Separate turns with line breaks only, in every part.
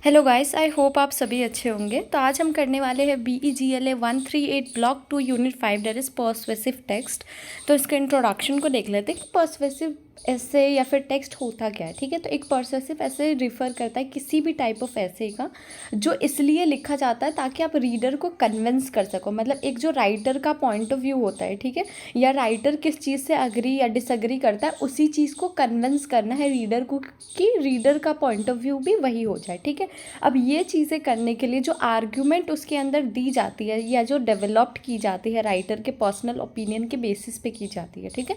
Hello guys, I hope आप सभी अच्छे होंगे। तो आज हम करने वाले हैं BEGLA 138 block 2 unit 5 that is persuasive text. तो इसके इंट्रोडक्शन को देख लेते हैं कि पर्सुएसिव ऐसे या फिर टेक्स्ट होता क्या है। ठीक है, तो एक पर्सुएसिव ऐसे रिफ़र करता है किसी भी टाइप ऑफ ऐसे का जो इसलिए लिखा जाता है ताकि आप रीडर को कन्विंस कर सको। मतलब एक जो राइटर का पॉइंट ऑफ व्यू होता है, ठीक है, या राइटर किस चीज़ से अग्री या डिसअग्री करता है, उसी चीज़ को कन्विंस करना है रीडर को कि रीडर का पॉइंट ऑफ व्यू भी वही हो जाए। ठीक है, अब ये चीज़ें करने के लिए जो आर्ग्यूमेंट उसके अंदर दी जाती है या जो डेवलप्ड की जाती है राइटर के पर्सनल ओपिनियन के बेसिस पे की जाती है। ठीक है,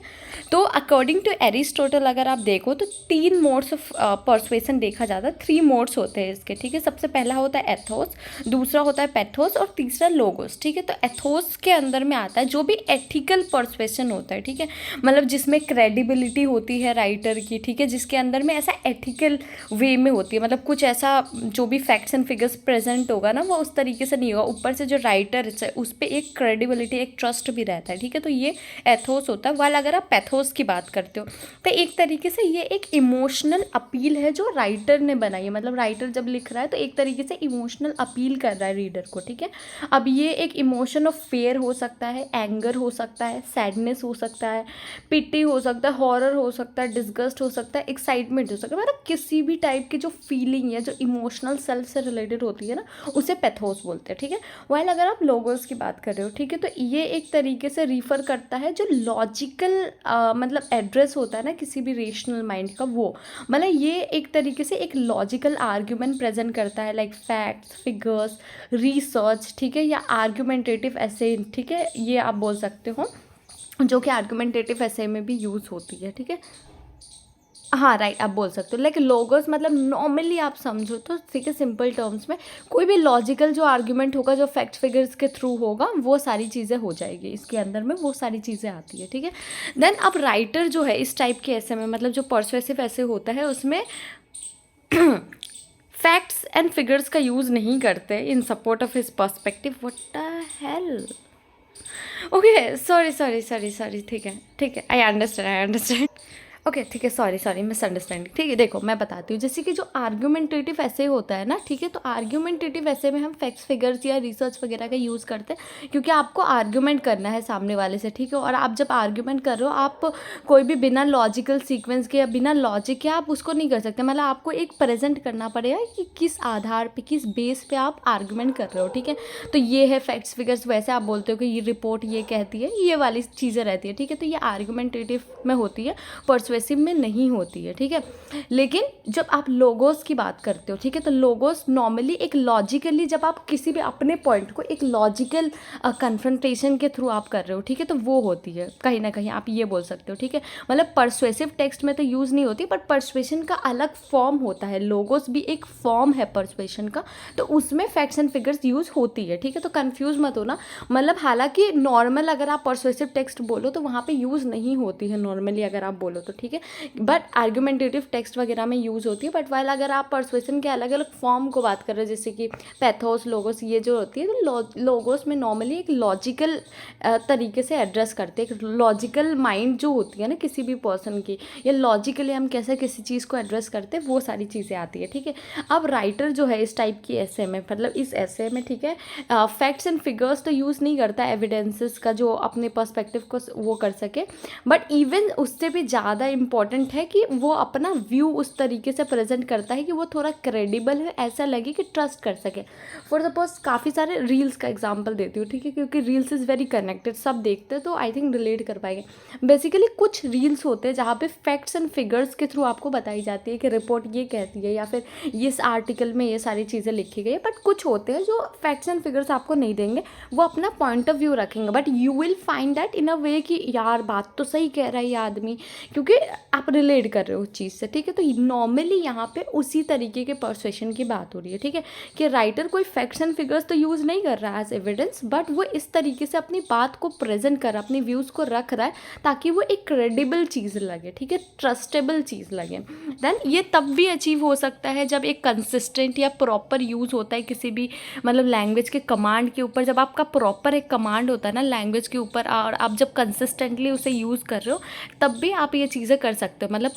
तो अकॉर्डिंग टू एरिस्टोटल अगर आप देखो तो 3 मोड्स ऑफ पर्सुएशन देखा जाता है। 3 मोड्स होते हैं इसके। ठीक है, सबसे पहला होता है एथोस, दूसरा होता है पैथोस और तीसरा लोगोस। ठीक है, तो एथोस के अंदर में आता है जो भी एथिकल पर्सुएशन होता है। ठीक है, मतलब जिसमें क्रेडिबिलिटी होती है राइटर की। ठीक है, जिसके अंदर में ऐसा एथिकल वे में होती है, मतलब कुछ ऐसा जो भी फैक्ट्स एंड फिगर्स प्रेजेंट होगा ना वो उस तरीके से नहीं होगा। ऊपर से जो राइटर है उस पर एक क्रेडिबिलिटी, एक ट्रस्ट भी रहता है। ठीक है, तो ये एथोस होता है। वाल अगर आप पैथोस की बात करते हो तो एक तरीके से ये एक इमोशनल अपील है जो राइटर ने बनाई है। मतलब राइटर जब लिख रहा है तो एक तरीके से इमोशनल अपील कर रहा है रीडर को। ठीक है, अब ये एक इमोशन ऑफ फेयर हो सकता है, एंगर हो सकता है, सैडनेस हो सकता है, पिटी हो सकता है, हॉरर हो सकता है, डिस्गस्ट हो सकता है, एक्साइटमेंट हो सकता है। मतलब किसी भी टाइप की जो फीलिंग है जो इमोशनल सेल्फ से रिलेटेड होती है ना, उसे पैथोस बोलते हैं। ठीक है, वाइल अगर आप लोगोस की बात कर रहे हो, ठीक है, तो ये एक तरीके से रिफ़र करता है जो लॉजिकल मतलब एड्रेस होता है ना किसी भी रेशनल माइंड का, वो मतलब ये एक तरीके से एक लॉजिकल आर्ग्यूमेंट प्रेजेंट करता है, लाइक फैक्ट्स, फिगर्स, रिसर्च। ठीक है, या आर्ग्यूमेंटेटिव ऐसे। ठीक है, ये आप बोल सकते हो जो कि आर्गुमेंटेटिव ऐसे में भी यूज़ होती है। ठीक है, हाँ राइट, आप बोल सकते हो। लाइक लोगोस मतलब नॉर्मली आप समझो तो, ठीक है, सिंपल टर्म्स में कोई भी लॉजिकल जो आर्ग्यूमेंट होगा जो फैक्ट फिगर्स के थ्रू होगा वो सारी चीज़ें हो जाएगी इसके अंदर में, वो सारी चीज़ें आती है। ठीक है, देन अब राइटर जो है इस टाइप के ऐसे में, मतलब जो पर्सुएसिव ऐसे होता है उसमें फैक्ट्स एंड फिगर्स का यूज़ नहीं करते इन support of his perspective. What the hell. Okay, sorry sorry sorry sorry, ठीक है, आई अंडरस्टैंड। ओके ठीक है, सॉरी मिसअंडरस्टैंडिंग। ठीक है, देखो मैं बताती हूँ। जैसे कि जो आर्ग्यूमेंटेटिव ऐसे होता है ना, ठीक है, तो आर्ग्यूमेंटेटिव ऐसे में हम फैक्ट्स फिगर्स या रिसर्च वगैरह का यूज़ करते हैं क्योंकि आपको आर्ग्यूमेंट करना है सामने वाले से। ठीक है, और आप जब आर्ग्यूमेंट कर रहे हो आप कोई भी बिना लॉजिकल सीक्वेंस के या बिना लॉजिक के आप उसको नहीं कर सकते। मतलब आपको एक प्रेजेंट करना पड़ेगा कि किस आधार पे, किस बेस पे आप आर्ग्यूमेंट कर रहे हो। ठीक है, तो ये है फैक्ट्स फिगर्स। वैसे आप बोलते हो कि ये रिपोर्ट ये कहती है, ये वाली चीज़ें रहती है। ठीक है, तो ये आर्ग्यूमेंटेटिव में होती है, पर्सुएसिव में नहीं होती है। ठीक है, लेकिन जब आप लोगोस की बात करते हो, ठीक है, तो लोगोस नॉर्मली एक लॉजिकली, जब आप किसी भी अपने पॉइंट को एक लॉजिकल कन्फ्रंटेशन के थ्रू आप कर रहे हो, ठीक है, तो वो होती है कहीं ना कहीं, आप ये बोल सकते हो। ठीक है, मतलब परसुएसिव टेक्स्ट में तो यूज़ नहीं होती, बट परसुएशन का अलग फॉर्म होता है। लोगोस भी एक फॉर्म है परसुएशन का, तो उसमें फैक्ट्स एंड फिगर्स यूज़ होती है। ठीक है, तो कन्फ्यूज़ मत होना। मतलब हालांकि नॉर्मल अगर आप परसुएसिव टेक्स्ट बोलो तो वहाँ पे यूज़ नहीं होती है नॉर्मली अगर आप बोलो तो। ठीक है, बट आर्गुमेंटेटिव टेक्स्ट वगैरह में यूज़ होती है। बट वाइल अगर आप परसुएशन के अलग अलग फॉर्म को बात कर रहे हो, जैसे कि पैथोस, लोगोस, ये जो होती है, तो लोगोस में नॉर्मली एक लॉजिकल तरीके से एड्रेस करते हैं। एक लॉजिकल माइंड जो होती है ना किसी भी पर्सन की, या लॉजिकली हम कैसे किसी चीज़ को एड्रेस करते हैं, वो सारी चीज़ें आती है। ठीक है, अब राइटर जो है इस टाइप की ऐसे में, मतलब इस ऐसे में, ठीक है, फैक्ट्स एंड फिगर्स तो यूज़ नहीं करता एविडेंसेस का जो अपने पर्सपेक्टिव को वो कर सके, बट इवन उससे भी ज़्यादा इम्पॉर्टेंट है कि वो अपना व्यू उस तरीके से प्रेजेंट करता है कि वो थोड़ा क्रेडिबल है, ऐसा लगे कि ट्रस्ट कर सके। फॉर सपोज काफ़ी सारे रील्स का एग्जांपल देती हूँ। ठीक है, क्योंकि रील्स इज़ वेरी कनेक्टेड, सब देखते हैं तो आई थिंक रिलेट कर पाएंगे। बेसिकली कुछ रील्स होते हैं जहाँ पे फैक्ट्स एंड फिगर्स के थ्रू आपको बताई जाती है कि रिपोर्ट ये कहती है या फिर इस आर्टिकल में ये सारी चीज़ें लिखी गई है। बट कुछ होते हैं जो फैक्ट्स एंड फिगर्स आपको नहीं देंगे, वो अपना पॉइंट ऑफ व्यू रखेंगे, but you will find that in a way कि यार बात तो सही कह रहा है ये आदमी, क्योंकि आप रिलेट कर रहे हो उस चीज़ से। ठीक है, तो नॉर्मली यहाँ पे उसी तरीके के परसुएशन की बात हो रही है। ठीक है, कि राइटर कोई फैक्ट्स एंड फिगर्स तो यूज़ नहीं कर रहा है एज एविडेंस, बट वो इस तरीके से अपनी बात को प्रेजेंट कर रहा है, अपनी व्यूज़ को रख रहा है ताकि वो एक क्रेडिबल चीज़ लगे। ठीक है, ट्रस्टेबल चीज़ लगे। देन ये तब भी अचीव हो सकता है जब एक कंसिस्टेंट या प्रॉपर यूज़ होता है किसी भी मतलब लैंग्वेज के कमांड के ऊपर। जब आपका प्रॉपर एक कमांड होता है ना लैंग्वेज के ऊपर और आप जब कंसिस्टेंटली उसे यूज़ कर रहे हो, तब भी आप ये चीज़ चीज़ें कर सकते हो, मतलब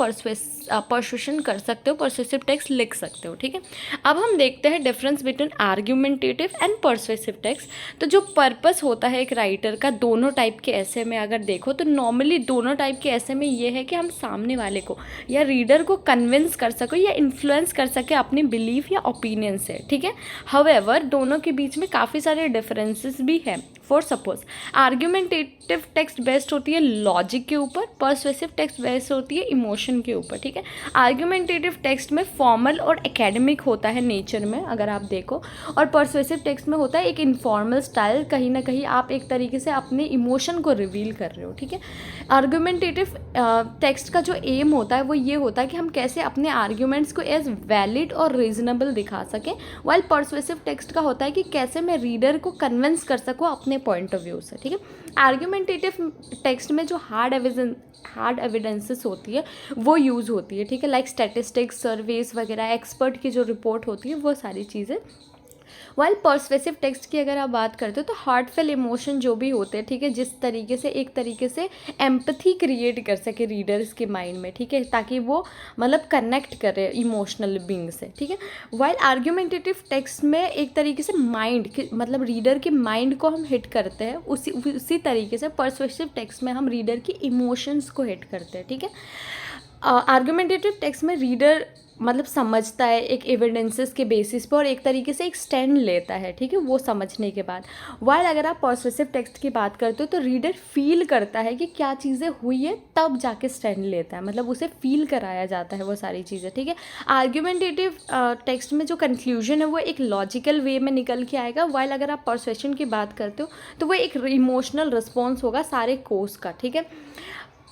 परसुएशन कर सकते हो, परसुएसिव टेक्स्ट लिख सकते हो, ठीक है। अब हम देखते हैं difference between argumentative and persuasive text. तो जो पर्पस होता है एक राइटर का दोनों टाइप के ऐसे में अगर देखो तो नॉर्मली दोनों टाइप के ऐसे में ये है कि हम सामने वाले को या रीडर को कन्विंस कर सको या इन्फ्लुएंस कर सके अपनी बिलीफ या ओपिनियन से, ठीक है। हाउएवर दोनों के बीच में काफ़ी सारे डिफरेंसेस भी हैं। For suppose argumentative text based होती है लॉजिक के ऊपर, परसुएसिव टेक्स्ट बेस्ड होती है इमोशन के ऊपर, ठीक है। आर्ग्यूमेंटेटिव टेक्स्ट में फॉर्मल और एकेडमिक होता है नेचर में अगर आप देखो, और परसुएसिव टेक्स्ट में होता है एक इनफॉर्मल स्टाइल, कहीं ना कहीं आप एक तरीके से अपने इमोशन को रिवील कर रहे हो, ठीक है। आर्ग्यूमेंटेटिव टेक्स्ट का जो एम होता है वो ये होता है कि हम कैसे अपने आर्ग्यूमेंट्स को एज वैलिड और रीजनेबल दिखा सकें, वाइल परसुएसिव टेक्स्ट का होता है कि कैसे मैं रीडर को कन्विंस कर सकूँ अपने पॉइंट ऑफ व्यू से, ठीक है। आर्ग्यूमेंटेटिव टेक्स्ट में जो हार्ड एविडेंसेस होती है वो यूज़ होती है, ठीक है, लाइक स्टैटिस्टिक्स, सर्वेस वगैरह, एक्सपर्ट की जो रिपोर्ट होती है वो सारी चीज़ें। वाइल परसुएसिव टेक्स्ट की अगर आप बात करते हो तो हार्टफेल इमोशन जो भी होते हैं, ठीक है, जिस तरीके से एक तरीके से एम्पथी क्रिएट कर सके रीडर्स के माइंड में, ठीक है, ताकि वो मतलब कनेक्ट करे इमोशनल बीइंग से, ठीक है। वाइल आर्ग्यूमेंटेटिव टेक्स्ट में एक तरीके से माइंड मतलब रीडर के माइंड को हम हिट करते हैं, उसी तरीके से परसुएसिव टेक्स्ट में हम रीडर की इमोशंस को हिट करते हैं, ठीक है। आर्ग्यूमेंटेटिव टेक्स्ट में रीडर मतलब समझता है एक एविडेंसेस के बेसिस पर और एक तरीके से एक स्टैंड लेता है, ठीक है, वो समझने के बाद। वाइल अगर आप परसुएसिव टेक्स्ट की बात करते हो तो रीडर फील करता है कि क्या चीज़ें हुई है तब जाके स्टैंड लेता है, मतलब उसे फील कराया जाता है वो सारी चीज़ें, ठीक है। आर्ग्यूमेंटेटिव टेक्स्ट में जो कंक्लूजन है वो एक लॉजिकल वे में निकल के आएगा, वाइल अगर आप परसुएशन की बात करते हो तो वो एक इमोशनल रिस्पॉन्स होगा सारे कोर्स का, ठीक है।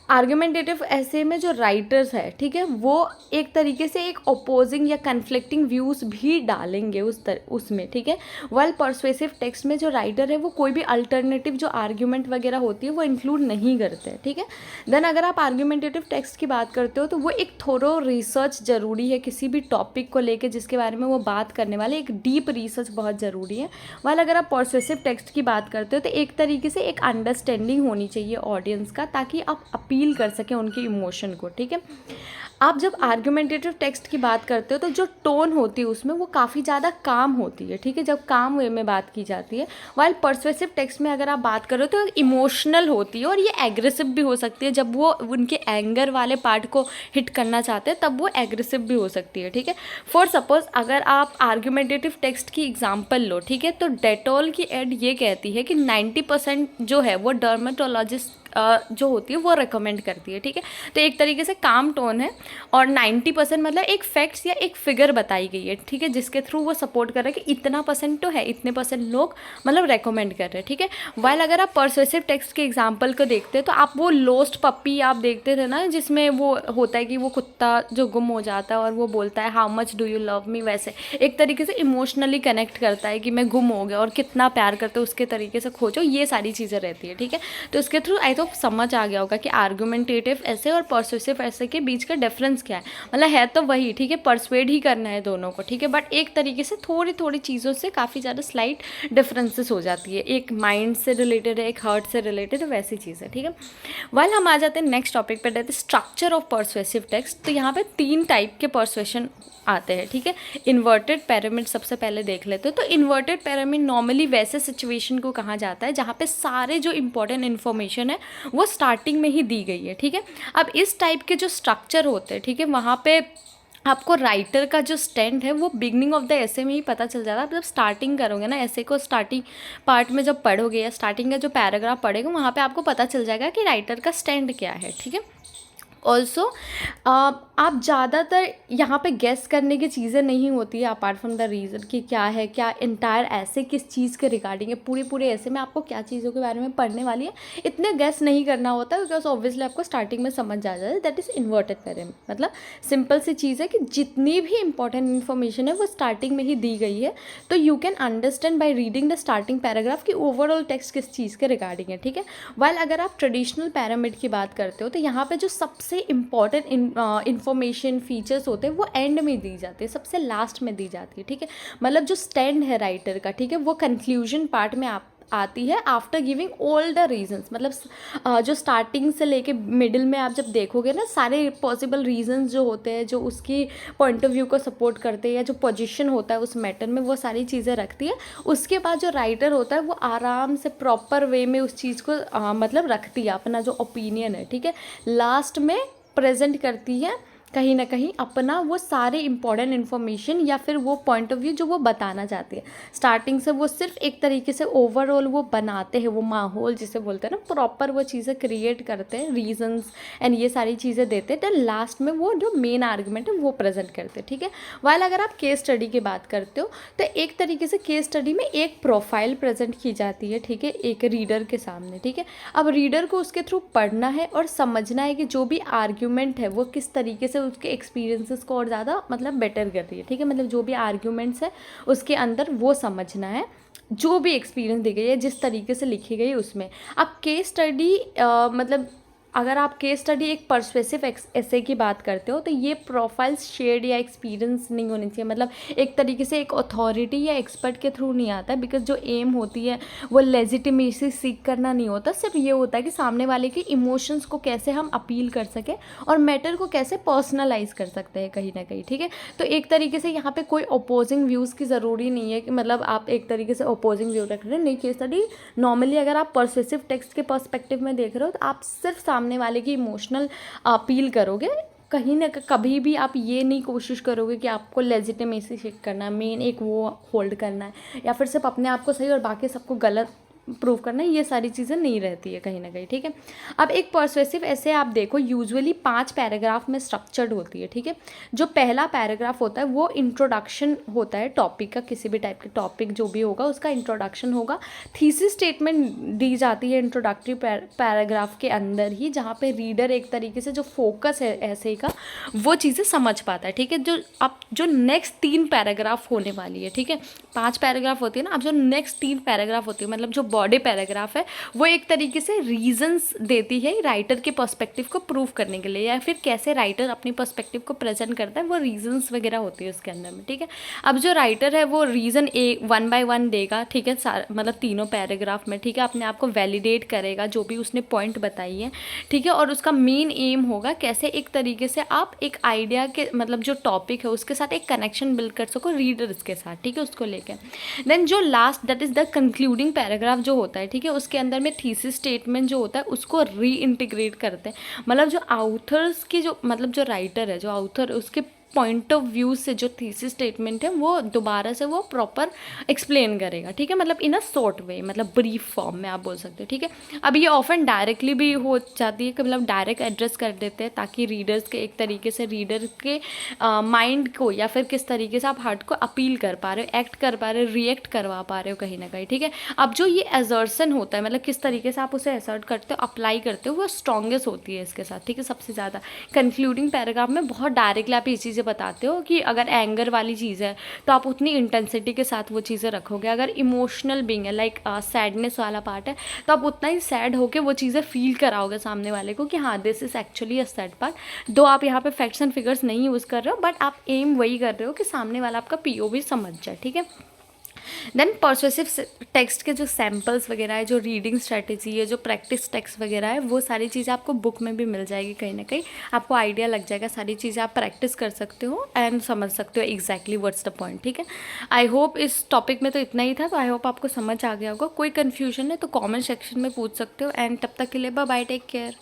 आर्ग्यूमेंटेटिव ऐसे में जो राइटर्स है, ठीक है, वो एक तरीके से एक अपोजिंग या कन्फ्लिक्टिंग व्यूज़ भी डालेंगे उसमें, ठीक है। वाइल परसुएसिव टेक्स्ट में जो राइटर है वो कोई भी अल्टरनेटिव जो आर्ग्यूमेंट वगैरह होती है वो इंक्लूड नहीं करते हैं, ठीक है। देन अगर आप आर्ग्यूमेंटेटिव टेक्स्ट की बात करते हो तो वो एक थोरो रिसर्च ज़रूरी है किसी भी टॉपिक को लेकर जिसके बारे में वो बात करने वाले, एक डीप रिसर्च बहुत ज़रूरी है। वाइल अगर आप परसुएसिव टेक्स्ट की बात करते हो तो एक तरीके से एक अंडरस्टैंडिंग होनी चाहिए ऑडियंस का, ताकि आप अपील कर सकें उनके इमोशन को, ठीक है। आप जब आर्ग्यूमेंटेटिव टेक्स्ट की बात करते हो तो जो टोन होती है उसमें वो काफ़ी ज़्यादा काम होती है, ठीक है, जब काम वे में बात की जाती है। वाइल परसुएसिव टेक्स्ट में अगर आप बात करो तो इमोशनल होती है और ये एग्रेसिव भी हो सकती है, जब वो उनके एंगर वाले पार्ट को हिट करना चाहते हैं तब वो एग्रेसिव भी हो सकती है, ठीक है। फॉर सपोज अगर आप आर्ग्यूमेंटेटिव टेक्स्ट की एग्जाम्पल लो, ठीक है, तो डेटॉल की एड ये कहती है कि 90% जो है वो डर्मेटोलॉजिस्ट जो होती है वो रिकमेंड करती है, ठीक है। तो एक तरीके से काम टोन है और 90% मतलब एक फैक्ट्स या एक फिगर बताई गई है, ठीक है, जिसके थ्रू वो सपोर्ट कर रहे हैं कि इतना परसेंट तो है, इतने परसेंट लोग मतलब रेकमेंड कर रहे हैं, ठीक है। वाइल अगर आप परसुएसिव टेक्स्ट के एग्जाम्पल को देखते हैं तो आप वो लोस्ट पप्पी आप देखते थे ना, जिसमें वो होता है कि वो कुत्ता जो गुम हो जाता है और वो बोलता है how much do you love me, वैसे एक तरीके से इमोशनली कनेक्ट करता है कि मैं गुम हो गया और कितना प्यार करते हो उसके तरीके से खोजो, ये सारी चीज़ें रहती है, ठीक है। तो इसके थ्रू आई तो समझ आ गया होगा कि आर्गुमेंटेटिव ऐसे और परसुएसिव ऐसे के बीच का डिफरेंस क्या है, मतलब है तो वही, ठीक है, परसुएड ही करना है दोनों को, ठीक है, बट एक तरीके से थोड़ी थोड़ी चीज़ों से काफ़ी ज़्यादा स्लाइट डिफरेंसेस हो जाती है, एक माइंड से रिलेटेड है, एक हार्ट से रिलेटेड है, वैसी चीज़ है, ठीक है। वाइल हम आ जाते हैं नेक्स्ट टॉपिक पर, रहते स्ट्रक्चर ऑफ परसुएसिव टेक्स्ट। तो यहाँ पे 3 टाइप के परसुएशन आते हैं, ठीक है। इन्वर्टेड पिरामिड सबसे पहले देख लेते हैं। तो इन्वर्टेड पिरामिड नॉर्मली वैसे सिचुएशन को कहा जाता है जहाँ पे सारे जो इंपॉर्टेंट इन्फॉर्मेशन है वो स्टार्टिंग में ही दी गई है, ठीक है। अब इस टाइप के जो स्ट्रक्चर होते हैं, ठीक है, वहाँ पे आपको राइटर का जो स्टैंड है वो बिगनिंग ऑफ द ऐसे में ही पता चल जाता है। आप जब स्टार्टिंग करोगे ना ऐसे को, स्टार्टिंग पार्ट में जब पढ़ोगे या स्टार्टिंग का जो पैराग्राफ पढ़ेगा वहाँ पे आपको पता चल जाएगा कि राइटर का स्टैंड क्या है, ठीक है। ऑल्सो आप ज़्यादातर यहाँ पे गेस करने की चीज़ें नहीं होती है अपार्ट फ्रॉम द रीज़न कि क्या है, क्या इंटायर ऐसे किस चीज़ के रिगार्डिंग है, पूरे ऐसे में आपको क्या चीज़ों के बारे में पढ़ने वाली है, इतने गेस नहीं करना होता बिकॉज ऑब्वियसली आपको स्टार्टिंग में समझ आ जाता है। दैट इज़ इन्वर्टेड पिरामिड, मतलब सिंपल सी चीज़ है कि जितनी भी इंपॉर्टेंट इन्फॉर्मेशन है वो स्टार्टिंग में ही दी गई है, तो you can understand by reading the starting paragraph कि ओवरऑल टेक्स्ट किस चीज़ के रिगार्डिंग है, ठीक है। वाइल अगर आप ट्रेडिशनल पिरामिड की बात करते हो तो यहाँ पे जो सबसे इंपॉर्टेंट इन्फॉर्मेशन फीचर्स होते हैं वो एंड में दी जाती है, सबसे लास्ट में दी जाती है, ठीक है। मतलब जो स्टैंड है राइटर का, ठीक है, वो कंक्लूजन पार्ट में आप आती है after giving all the reasons, मतलब जो स्टार्टिंग से लेके मिडिल में आप जब देखोगे ना, सारे पॉसिबल रीजंस जो होते हैं जो उसकी पॉइंट ऑफ व्यू को सपोर्ट करते हैं या जो पोजीशन होता है उस मैटर में, वो सारी चीज़ें रखती है। उसके बाद जो राइटर होता है वो आराम से प्रॉपर वे में उस चीज़ को मतलब रखती है, अपना जो ओपिनियन है, ठीक है, लास्ट में प्रेजेंट करती है कहीं ना कहीं अपना वो सारे इंपॉर्टेंट इन्फॉर्मेशन या फिर वो पॉइंट ऑफ व्यू जो वो बताना चाहती है। स्टार्टिंग से वो सिर्फ एक तरीके से ओवरऑल वो बनाते हैं, वो माहौल जिसे बोलते हैं ना, प्रॉपर वो चीज़ें क्रिएट करते हैं, रीजंस एंड ये सारी चीज़ें देते हैं, तो लास्ट में वो जो मेन आर्गूमेंट है वो प्रेजेंट करते हैं, ठीक है। वाइल अगर आप केस स्टडी की बात करते हो तो एक तरीके से केस स्टडी में एक प्रोफाइल प्रेजेंट की जाती है, ठीक है, एक रीडर के सामने, ठीक है। अब रीडर को उसके थ्रू पढ़ना है और समझना है कि जो भी आर्ग्यूमेंट है वो किस तरीके से उसके एक्सपीरियंसेस को और ज़्यादा मतलब बेटर कर रही है, ठीक है, मतलब जो भी आर्ग्यूमेंट्स है उसके अंदर वो समझना है, जो भी एक्सपीरियंस दी गई है जिस तरीके से लिखी गई है उसमें। अब केस स्टडी मतलब अगर आप केस स्टडी एक पर्सपेसिव ऐसे की बात करते हो तो ये प्रोफाइल्स शेड या एक्सपीरियंस नहीं होनी चाहिए, मतलब एक तरीके से एक अथॉरिटी या एक्सपर्ट के थ्रू नहीं आता है, बिकॉज जो एम होती है वो लेजिटिमेसी सीख करना नहीं होता, सिर्फ ये होता है कि सामने वाले के इमोशंस को कैसे हम अपील कर सकें और मैटर को कैसे पर्सनलाइज कर सकते हैं कहीं ना कहीं, ठीक है। तो एक तरीके से यहाँ पे कोई अपोजिंग व्यूज़ की ज़रूरी नहीं है कि मतलब आप एक तरीके से अपोजिंग व्यू रख रहे हैं, नहीं। केस स्टडी नॉर्मली अगर आप पर्सपेसिव टेक्स्ट के पर्सपेक्टिव में देख रहे हो तो आप सिर्फ सामने वाले की इमोशनल अपील करोगे, कहीं ना कभी भी आप ये नहीं कोशिश करोगे कि आपको लेजिटिमेसी चेक करना है, मेन एक वो होल्ड करना है या फिर सिर्फ अपने आप को सही और बाकी सबको गलत प्रूव करना है, ये सारी चीज़ें नहीं रहती है कहीं ना कहीं, ठीक है। अब एक पर्सुएसिव ऐसे आप देखो यूजुअली 5 पैराग्राफ में स्ट्रक्चर्ड होती है, ठीक है। जो पहला पैराग्राफ होता है वो इंट्रोडक्शन होता है टॉपिक का, किसी भी टाइप के टॉपिक जो भी होगा उसका इंट्रोडक्शन होगा। थीसिस स्टेटमेंट दी जाती है इंट्रोडक्टरी पैराग्राफ के अंदर ही, जहाँ पे रीडर एक तरीके से जो फोकस है ऐसे का वो चीज़ें समझ पाता है, ठीक है। जो अब जो नेक्स्ट 3 पैराग्राफ होने वाली है, ठीक है, 5 पैराग्राफ होती है ना, अब जो नेक्स्ट 3 पैराग्राफ होती है मतलब जो बॉडी पैराग्राफ है वो एक तरीके से रीजंस देती है राइटर के पर्सपेक्टिव को प्रूव करने के लिए, या फिर कैसे राइटर अपनी पर्सपेक्टिव को प्रेजेंट करता है, वो रीजंस वगैरह होती है उसके अंदर में, ठीक है। अब जो राइटर है वो रीज़न 1 बाय 1 देगा, ठीक है, मतलब तीनों पैराग्राफ में, ठीक है, अपने आप को वैलिडेट करेगा जो भी उसने पॉइंट बताई है, ठीक है, और उसका मेन एम होगा कैसे एक तरीके से आप एक आइडिया के मतलब जो टॉपिक है उसके साथ एक कनेक्शन बिल्ड कर सको रीडर्स के साथ, ठीक है, उसको लेकर। देन जो last that is the concluding paragraph जो होता है, ठीक है, उसके अंदर में थीसिस स्टेटमेंट जो होता है उसको री इंटीग्रेट करते हैं, मतलब जो ऑथर्स की जो मतलब जो राइटर है, जो ऑथर है उसके पॉइंट ऑफ व्यू से जो थीसिस स्टेटमेंट है वो दोबारा से वो प्रॉपर एक्सप्लेन करेगा, ठीक है, मतलब इन अ शॉर्ट वे, मतलब ब्रीफ फॉर्म में आप बोल सकते हो, ठीक है। अब ये ऑफन डायरेक्टली भी हो जाती है कि मतलब डायरेक्ट एड्रेस कर देते हैं ताकि रीडर्स के एक तरीके से रीडर के माइंड को या फिर किस तरीके से आप हार्ट को अपील कर पा रहे हो, एक्ट कर पा रहे हो, रिएक्ट करवा पा रहे हो कहीं ना कहीं, ठीक है। अब जो ये एजर्सन होता है मतलब किस तरीके से आप उसे एसर्ट करते हो, अप्लाई करते हो, वो स्ट्रॉन्गेस्ट होती है इसके साथ, ठीक है, सबसे ज़्यादा। कंक्लूडिंग पैराग्राफ में बहुत डायरेक्टली आप ये चीज़ें बताते हो कि अगर एंगर वाली चीज़ है तो आप उतनी इंटेंसिटी के साथ वो चीज़ें रखोगे, अगर इमोशनल बीइंग है लाइक सैडनेस वाला पार्ट है तो आप उतना ही सैड होकर वो चीज़ें फील कराओगे सामने वाले को कि हाँ this is actually a sad part. दो आप यहाँ पे फैक्ट्स एंड फिगर्स नहीं यूज़ कर रहे हो बट आप एम वही कर रहे हो कि सामने वाला आपका पीओवी समझ जाए, ठीक है। देन पर्सुएसिव टेक्स्ट के जो सैम्पल्स वगैरह है, जो रीडिंग स्ट्रेटेजी है, जो प्रैक्टिस टेक्स्ट वगैरह है, वो सारी चीज़ें आपको बुक में भी मिल जाएगी कहीं ना कहीं, आपको आइडिया लग जाएगा, सारी चीज़ें आप प्रैक्टिस कर सकते हो एंड समझ सकते हो एग्जैक्टली व्हाट्स द पॉइंट, ठीक है। आई होप इस टॉपिक में तो इतना ही था, तो आई होप आपको समझ आ गया होगा। कोई कन्फ्यूजन है तो कॉमेंट सेक्शन में पूछ सकते हो एंड तब तक के लिए बाय बाय, टेक केयर।